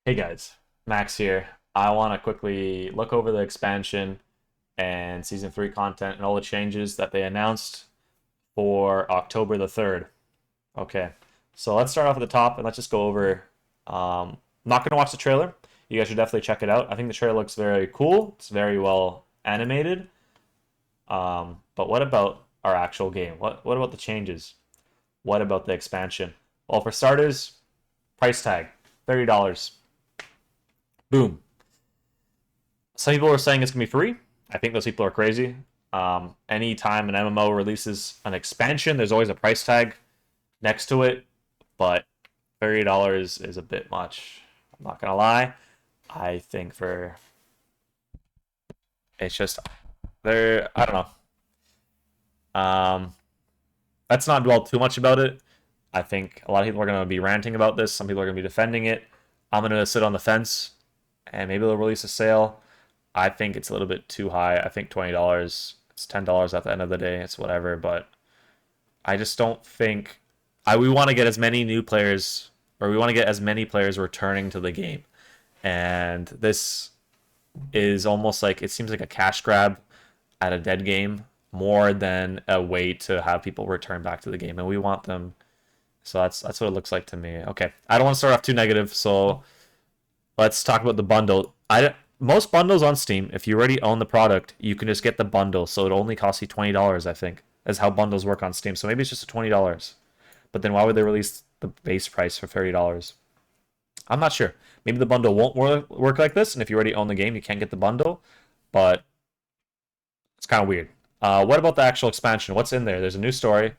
Hey guys, Max here. I want to quickly look over the expansion and Season 3 content and all the changes that they announced for October the 3rd. Okay, so let's start off at the top and let's just go over. Not going to watch the trailer. You guys should definitely check it out. I think the trailer looks very cool. It's very well animated. But what about our actual game? What about the changes? What about the expansion? Well, for starters, price tag $30. Boom. Some people are saying it's gonna be free. I think those people are crazy. Anytime an MMO releases an expansion, there's always a price tag next to it, but $30 is a bit much. I'm not gonna lie. I think for it's just there. I don't know. Let's not dwell too much about it. I think a lot of people are gonna be ranting about this. Some people are gonna be defending it. I'm gonna sit on the fence and maybe they'll release a sale. I think it's a little bit too high. I think $20. It's $10 at the end of the day. It's whatever, but I just don't think we want to get as many new players, or we want to get as many players returning to the game. And this is almost like it seems like a cash grab at a dead game more than a way to have people return back to the game, and we want them. So that's what it looks like to me. Okay, I don't want to start off too negative, so let's talk about the bundle. Most bundles on Steam, if you already own the product, you can just get the bundle. So it only costs you $20, I think. That's how bundles work on Steam. So maybe it's just a $20. But then why would they release the base price for $30? I'm not sure. Maybe the bundle won't work like this, and if you already own the game, you can't get the bundle. But it's kind of weird. What about the actual expansion? What's in there? There's a new story.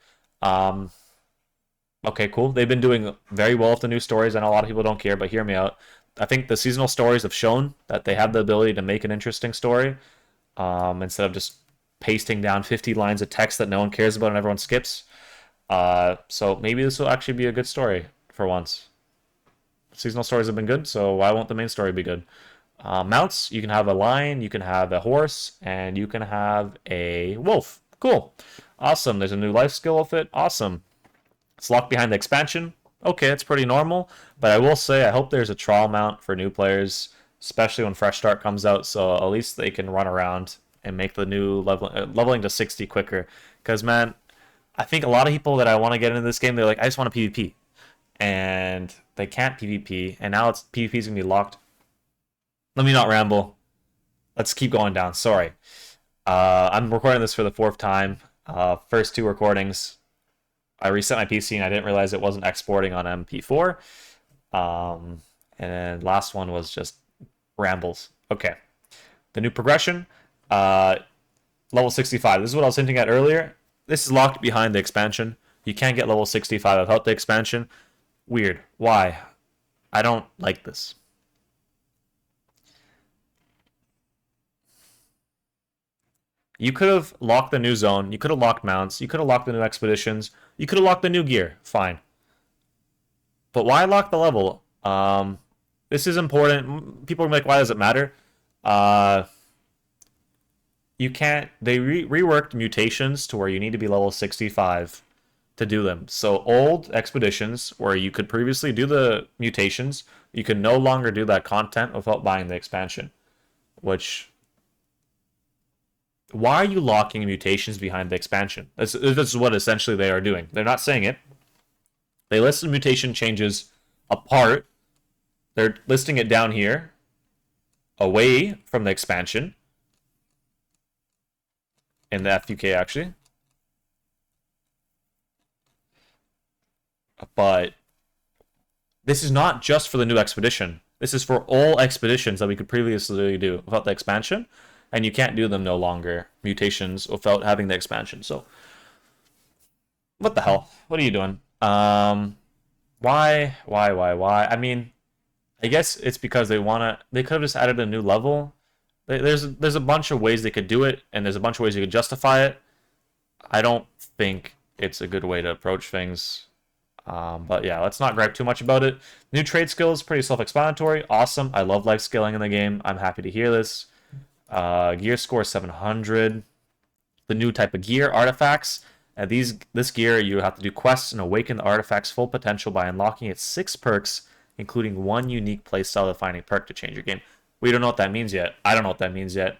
Okay, cool. They've been doing very well with the new stories. I know a lot of people don't care, but hear me out. I think the seasonal stories have shown that they have the ability to make an interesting story instead of just pasting down 50 lines of text that no one cares about and everyone skips. So maybe this will actually be a good story for once. Seasonal stories have been good, so why won't the main story be good? Mounts, you can have a lion, you can have a horse, and you can have a wolf. Cool. Awesome. There's a new life skill with it. Awesome. It's locked behind the expansion. Okay, it's pretty normal, but I will say I hope there's a trial mount for new players, especially when Fresh Start comes out, so at least they can run around and make the new leveling to 60 quicker. Because, man, I think a lot of people that I want to get into this game, they're like, I just want a PvP. And they can't PvP, and now PvP is going to be locked. Let me not ramble. Let's keep going down. Sorry. I'm recording this for the 4th time. First 2 recordings, I reset my PC and I didn't realize it wasn't exporting on MP4. And then last one was just rambles. Okay. The new progression, level 65. This is what I was hinting at earlier. This is locked behind the expansion. You can't get level 65 without the expansion. Weird. Why? I don't like this. You could have locked the new zone. You could have locked mounts. You could have locked the new expeditions. You could have locked the new gear. Fine. But why lock the level? This is important. People are like, why does it matter? You can't. They reworked mutations to where you need to be level 65 to do them. So old expeditions where you could previously do the mutations, you can no longer do that content without buying the expansion. Which, why are you locking mutations behind the expansion? This is what essentially they are doing. They're not saying it. They listed mutation changes apart. They're listing it down here, away from the expansion, in the FUK actually. But this is not just for the new expedition. This is for all expeditions that we could previously do without the expansion. And you can't do them no longer, mutations, without having the expansion. So, what the hell? What are you doing? Why? I mean, I guess it's because they could have just added a new level. There's a bunch of ways they could do it, and there's a bunch of ways you could justify it. I don't think it's a good way to approach things. But yeah, let's not gripe too much about it. New trade skills, pretty self-explanatory. Awesome. I love life scaling in the game. I'm happy to hear this. Gear score 700. The new type of gear, artifacts. This gear, you have to do quests and awaken the artifact's full potential by unlocking its 6 perks including one unique playstyle defining perk to change your game. We don't know what that means yet. I don't know what that means yet.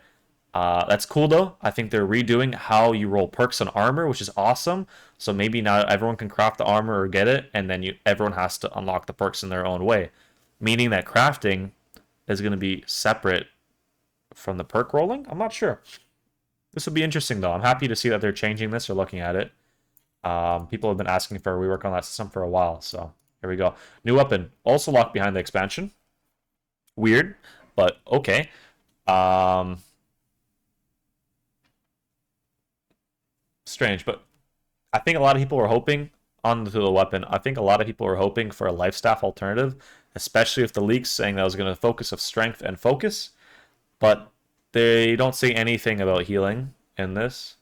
That's cool though. I think they're redoing how you roll perks on armor, which is awesome. So maybe now everyone can craft the armor or get it, and then everyone has to unlock the perks in their own way. Meaning that crafting is going to be separate from the perk rolling? I'm not sure. This will be interesting though. I'm happy to see that they're changing this or looking at it. People have been asking for a rework on that system for a while, so here we go. New weapon, also locked behind the expansion. Weird, but okay. Strange, but I think a lot of people were hoping on the weapon. I think a lot of people were hoping for a life staff alternative, especially if the leaks saying that was going to focus of strength and focus, but they don't say anything about healing in this.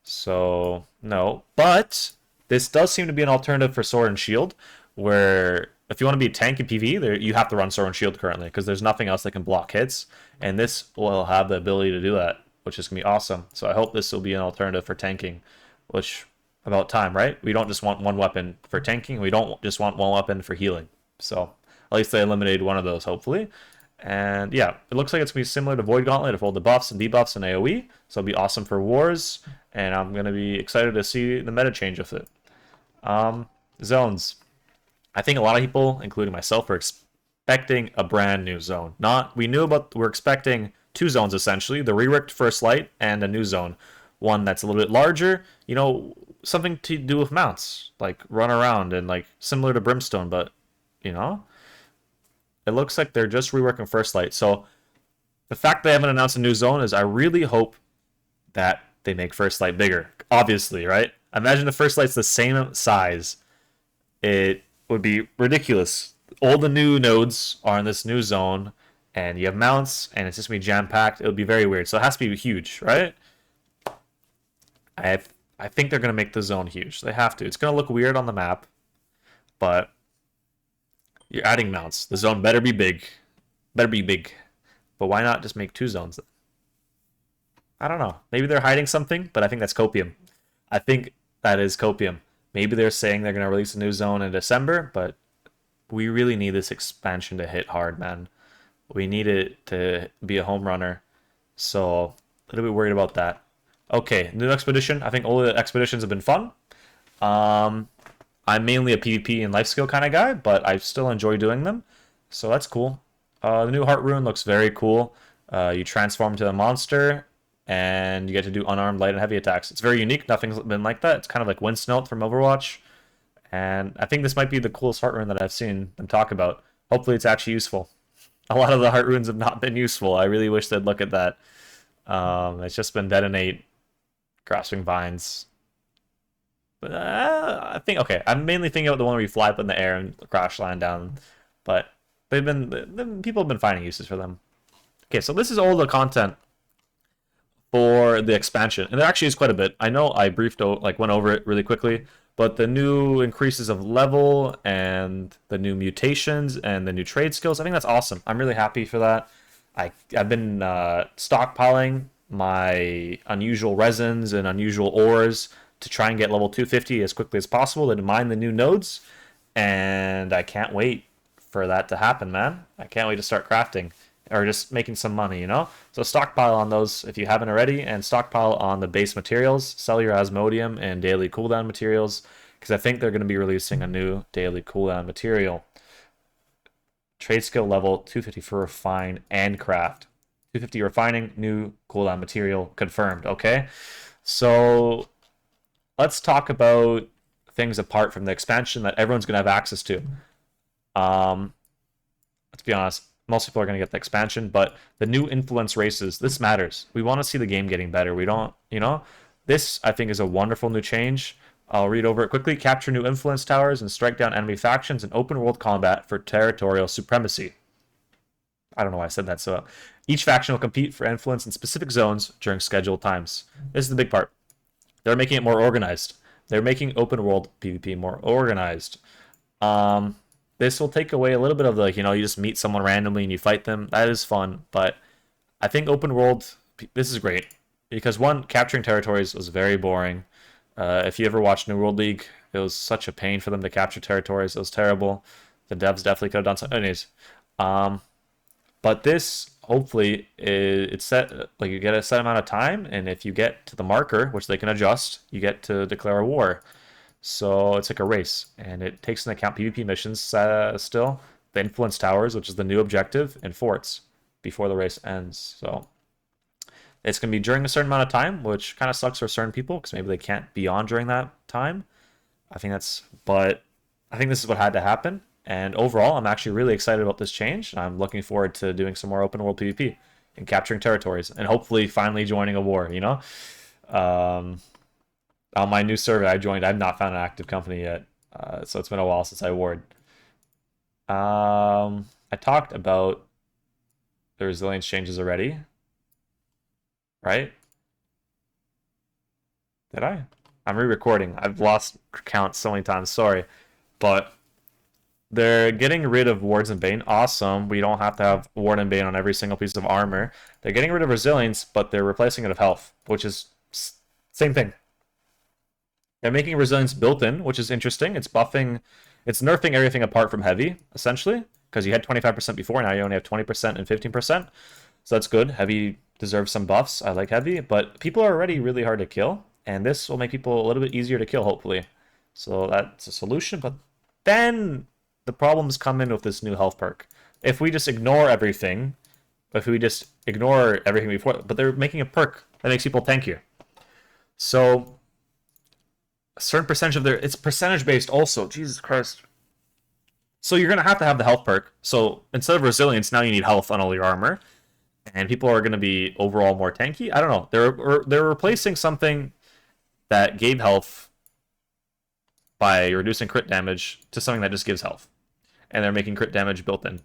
So, no. But this does seem to be an alternative for Sword and Shield, where if you want to be a tank in PvE, you have to run Sword and Shield currently, because there's nothing else that can block hits, and this will have the ability to do that, which is going to be awesome. So I hope this will be an alternative for tanking, which, about time, right? We don't just want one weapon for tanking, we don't just want one weapon for healing. So, at least they eliminated one of those, hopefully. And yeah, it looks like it's going to be similar to Void Gauntlet of all the buffs and debuffs and AoE. So it'll be awesome for wars. And I'm going to be excited to see the meta change with it. Zones. I think a lot of people, including myself, are expecting a brand new zone. We're expecting two zones essentially. The reworked First Light and a new zone. One that's a little bit larger. You know, something to do with mounts. Like run around and like similar to Brimstone, but you know. It looks like they're just reworking First Light. So the fact they haven't announced a new zone is I really hope that they make First Light bigger. Obviously, right? Imagine if First Light's the same size. It would be ridiculous. All the new nodes are in this new zone, and you have mounts, and it's just going to be jam-packed. It would be very weird. So it has to be huge, right? I think they're going to make the zone huge. They have to. It's going to look weird on the map, but you're adding mounts. The zone better be big. Better be big. But why not just make two zones then? I don't know. Maybe they're hiding something, but I think that's copium. I think that is copium. Maybe they're saying they're going to release a new zone in December, but we really need this expansion to hit hard, man. We need it to be a home runner. So, a little bit worried about that. Okay, new expedition. I think all the expeditions have been fun. I'm mainly a PvP and life skill kind of guy, but I still enjoy doing them. So that's cool. The new Heart Rune looks very cool. You transform to a monster, and you get to do unarmed, light, and heavy attacks. It's very unique. Nothing's been like that. It's kind of like Windnote from Overwatch. And I think this might be the coolest Heart Rune that I've seen them talk about. Hopefully it's actually useful. A lot of the Heart Runes have not been useful. I really wish they'd look at that. It's just been Detonate, Grasping Vines. But I think, okay, I'm mainly thinking about the one where you fly up in the air and crash land down. But people have been finding uses for them. Okay, so this is all the content for the expansion, and there actually is quite a bit. I know I went over it really quickly, but the new increases of level and the new mutations and the new trade skills, I think that's awesome. I'm really happy for that. I've been stockpiling my unusual resins and unusual ores to try and get level 250 as quickly as possible to mine the new nodes, and I can't wait for that to happen, man. I can't wait to start crafting or just making some money, you know? So stockpile on those if you haven't already, and stockpile on the base materials, sell your Asmodeum and daily cooldown materials, because I think they're going to be releasing a new daily cooldown material. Trade skill level 250 for refine and craft. 250 refining, new cooldown material confirmed, okay? So let's talk about things apart from the expansion that everyone's going to have access to. Let's be honest, most people are going to get the expansion, but the new influence races, this matters. We want to see the game getting better. We don't, you know? This, I think, is a wonderful new change. I'll read over it quickly. Capture new influence towers and strike down enemy factions in open world combat for territorial supremacy. I don't know why I said that so well. Each faction will compete for influence in specific zones during scheduled times. This is the big part. They're making it more organized. They're making open world PvP more organized. This will take away a little bit of the, you just meet someone randomly and you fight them. That is fun, but I think open world, this is great. Because one, capturing territories was very boring. If you ever watched New World League, it was such a pain for them to capture territories. It was terrible. The devs definitely could have done something. Anyways, but this hopefully it's set like you get a set amount of time, and if you get to the marker, which they can adjust, you get to declare a war. So it's like a race, and it takes into account PvP missions still, the influence towers, which is the new objective, and forts before the race ends. So it's going to be during a certain amount of time, which kind of sucks for certain people because maybe they can't be on during that time. But I think this is what had to happen. And overall, I'm actually really excited about this change. I'm looking forward to doing some more open world PvP and capturing territories and hopefully finally joining a war, you know? On my new server I joined, I've not found an active company yet. So it's been a while since I warred. I talked about the resilience changes already, right? Did I? I'm re-recording. I've lost count so many times. Sorry. But they're getting rid of wards and bane. Awesome. We don't have to have ward and bane on every single piece of armor. They're getting rid of resilience, but they're replacing it with health, which is same thing. They're making resilience built in, which is interesting. It's buffing, it's nerfing everything apart from heavy, essentially, because you had 25% before, now you only have 20% and 15%. So that's good. Heavy deserves some buffs. I like heavy, but people are already really hard to kill, and this will make people a little bit easier to kill, hopefully. So that's a solution, but then the problems come in with this new health perk. If we just ignore everything, but they're making a perk that makes people tankier. So a certain percentage of it's percentage based also. Jesus Christ. So you're gonna have to have the health perk. So instead of resilience, now you need health on all your armor, and people are gonna be overall more tanky. I don't know. They're replacing something that gave health by reducing crit damage to something that just gives health, and they're making crit damage built in,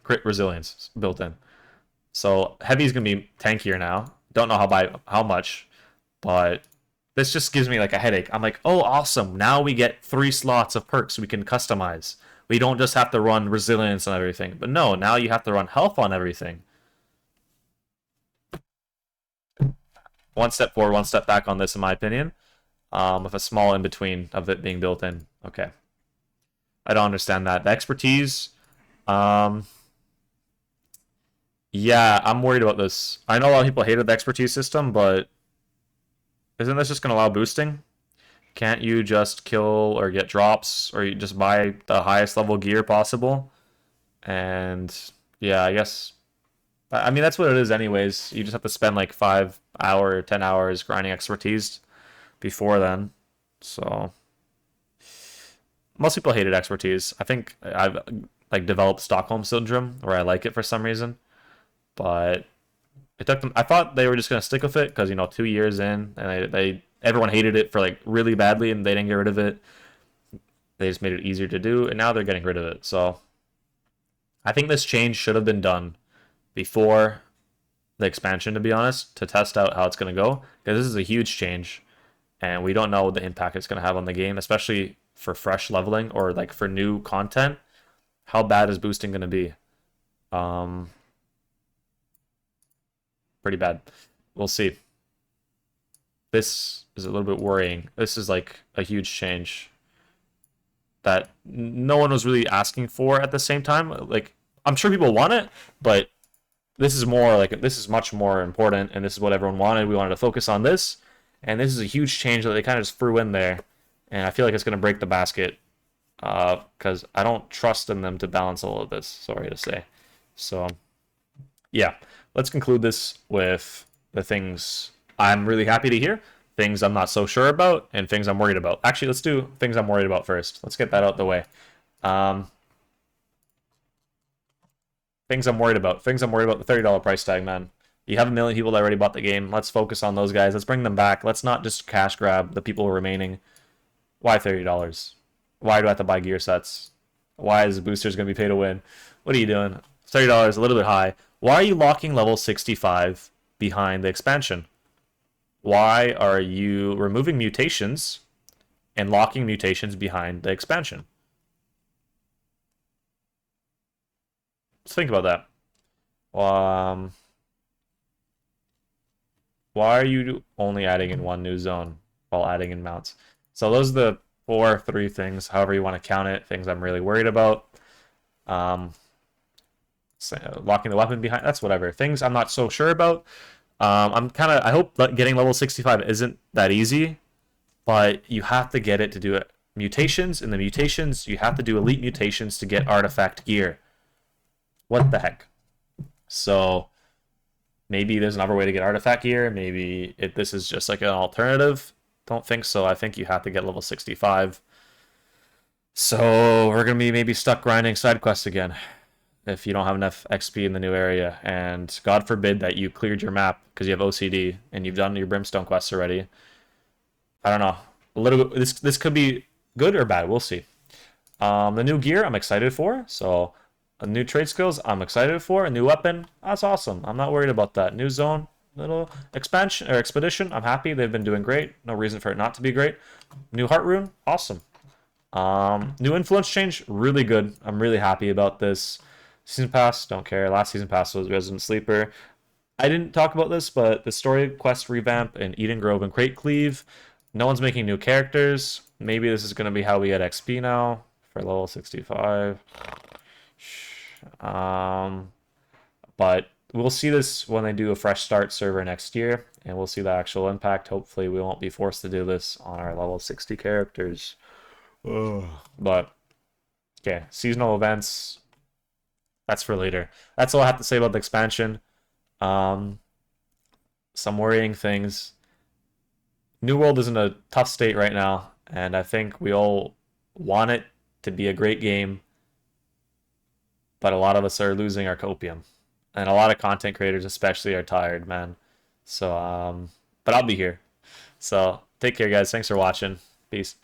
crit resilience built in. So heavy is gonna be tankier now. Don't know how much, but this just gives me like a headache. I'm like, oh, awesome. Now we get 3 slots of perks we can customize. We don't just have to run resilience on everything. But no, now you have to run health on everything. One step forward, one step back on this, in my opinion. With a small in between of it being built in. Okay. I don't understand that. The expertise. Yeah, I'm worried about this. I know a lot of people hated the expertise system, but isn't this just going to allow boosting? Can't you just kill or get drops, or you just buy the highest level gear possible? And yeah, I guess, I mean, that's what it is anyways. You just have to spend like 5 hour, 10 hours grinding expertise before then. So most people hated expertise. I think I've like developed Stockholm syndrome where I like it for some reason, but it took them. I thought they were just gonna stick with it because 2 years in, and everyone hated it for like really badly, and they didn't get rid of it. They just made it easier to do, and now they're getting rid of it. So I think this change should have been done before the expansion, to be honest, to test out how it's gonna go, because this is a huge change, and we don't know the impact it's gonna have on the game, especially for fresh leveling or like for new content. How bad is boosting gonna be? Pretty bad. We'll see. This is a little bit worrying. This is like a huge change that no one was really asking for at the same time. Like, I'm sure people want it, but this is much more important, and this is what everyone wanted. We wanted to focus on this, and this is a huge change that they kind of just threw in there, and I feel like it's going to break the basket because I don't trust in them to balance all of this, sorry to say. So, yeah. Let's conclude this with the things I'm really happy to hear, things I'm not so sure about, and things I'm worried about. Actually, let's do things I'm worried about first. Let's get that out the way. Things I'm worried about. Things I'm worried about the $30 price tag, man. You have 1 million people that already bought the game. Let's focus on those guys. Let's bring them back. Let's not just cash grab the people remaining. Why $30? Why do I have to buy gear sets? Why is boosters going to be pay to win? What are you doing? $30, a little bit high. Why are you locking level 65 behind the expansion? Why are you removing mutations and locking mutations behind the expansion? Let's think about that. Why are you only adding in one new zone while adding in mounts? So those are the 4, 3 things, however you want to count it, things I'm really worried about. So locking the weapon behind, that's whatever. Things I'm not so sure about. I hope that getting level 65 isn't that easy, but you have to get it to do it. Mutations, in the mutations, you have to do elite mutations to get artifact gear. What the heck? So maybe there's another way to get artifact gear. Maybe this is just like an alternative. Don't think so. I think you have to get level 65. So we're going to be maybe stuck grinding side quests again if you don't have enough XP in the new area. And God forbid that you cleared your map because you have OCD and you've done your brimstone quests already. I don't know. A little bit, this could be good or bad. We'll see. The new gear I'm excited for. So new trade skills I'm excited for. A new weapon. That's awesome. I'm not worried about that. New zone. Little expansion or expedition. I'm happy. They've been doing great. No reason for it not to be great. New heart rune. Awesome. New influence change. Really good. I'm really happy about this. Season pass. Don't care. Last season pass was Resident Sleeper. I didn't talk about this, but the story quest revamp in Eden Grove and Crate Cleave. No one's making new characters. Maybe this is going to be how we get XP now for level 65. But we'll see this when they do a fresh start server next year, and we'll see the actual impact. Hopefully we won't be forced to do this on our level 60 characters. But, okay, seasonal events, that's for later. That's all I have to say about the expansion. Some worrying things. New World is in a tough state right now, and I think we all want it to be a great game, but a lot of us are losing our copium. And a lot of content creators especially are tired, man. So, but I'll be here. So, take care, guys. Thanks for watching. Peace.